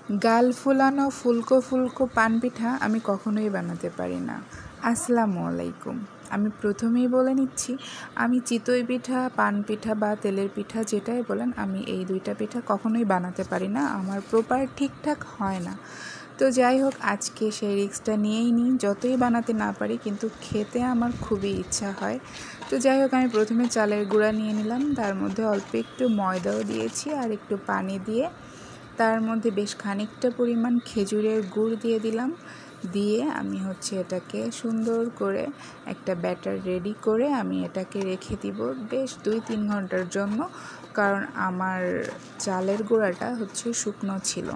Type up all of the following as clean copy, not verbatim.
গাল ফুলানো ফুলকো ফুলকো পান পিঠা আমি কখনোই বানাতে পারি না। আসসালামু আলাইকুম। আমি প্রথমেই বলে নিচ্ছি, আমি চিতই পিঠা, পান পিঠা বা তেলের পিঠা যেটাই বলেন, আমি এই দুইটা পিঠা কখনোই বানাতে পারি না। আমার প্রপার ঠিকঠাক হয় না। তো যাই হোক, আজকে সেই রিস্কটা নিয়েই নিই। যতই বানাতে না পারি, কিন্তু খেতে আমার খুবই ইচ্ছা হয়। তো যাই হোক, আমি প্রথমে চালের গুঁড়া নিয়ে নিলাম, তার মধ্যে অল্প একটু ময়দাও দিয়েছি আর একটু পানি দিয়ে তার মধ্যে বেশ খানিকটা পরিমাণ খেজুরের গুড় দিয়ে দিলাম। দিয়ে আমি এটাকে সুন্দর করে একটা ব্যাটার রেডি করে আমি এটাকে রেখে দিব বেশ 2-3 ঘন্টার জন্য, কারণ আমার চালের গুঁড়াটা শুকনো ছিল।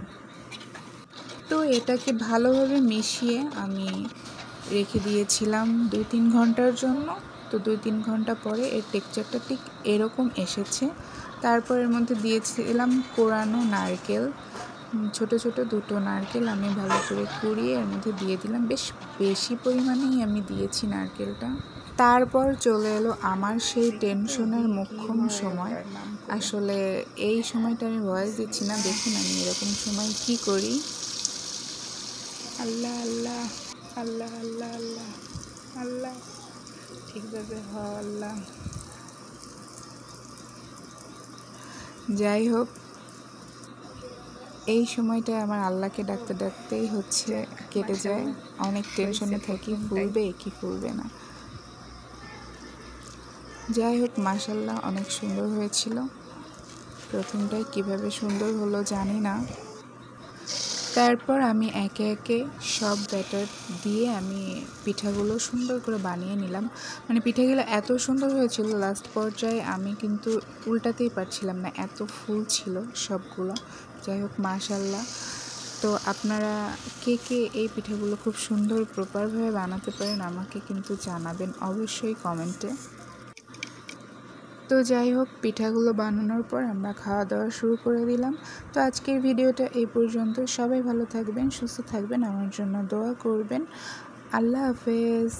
তো এটাকে ভালোভাবে মিশিয়ে আমি রেখে দিয়েছিলাম 2-3 ঘন্টার জন্য। তো 2-3 ঘন্টা পরে এর টেক্সচারটা ঠিক এরকম এসেছে। তারপর এর মধ্যে দিয়েছিলাম কোরানো নারকেল, ছোট ছোট 2টো নারকেল আমি ভালো করে কুড়িয়ে এর মধ্যে দিয়ে দিলাম। বেশ বেশি পরিমাণেই আমি দিয়েছি নারকেলটা। তারপর চলে এলো আমার সেই টেনশনের মোক্ষম সময়। আসলে এই সময়টা আমি ভয়েস দিচ্ছি না, দেখুন আমি এরকম সময় কি করি। আল্লাহ আল্লাহ আল্লাহ আল্লাহ আল্লাহ আল্লাহ, ঠিকভাবে আল্লাহ। যাই হোক, এই সময়টা আমার আল্লাহকে ডাকতে ডাকতেই কেটে যায়। অনেক টেনশনে থাকি, ফুলবে কি ফুলবে না। যাই হোক, মাশাআল্লাহ অনেক সুন্দর হয়েছিল। প্রথমটাই কিভাবে সুন্দর হলো জানি না। তারপর আমি একে একে সব ব্যাটার দিয়ে আমি পিঠাগুলো সুন্দর করে বানিয়ে নিলাম। মানে পিঠাগুলো এত সুন্দর হয়েছিল, লাস্ট পর্যায়ে আমি কিন্তু উল্টাতেই পারছিলাম না, এত ফুল ছিল সবগুলো। যাই হোক, মাশাআল্লাহ। তো আপনারা কে কে এই পিঠাগুলো খুব সুন্দর প্রপারভাবে বানাতে পারেন আমাকে কিন্তু জানাবেন অবশ্যই কমেন্টে। তো যাই হোক, পিঠাগুলো বানানোর পর আমরা খাওয়া দাওয়া শুরু করে দিলাম। তো আজকের ভিডিওটা এই পর্যন্ত। সবাই ভালো থাকবেন, সুস্থ থাকবেন, আমার জন্য দোয়া করবেন। আল্লাহ হাফেজ।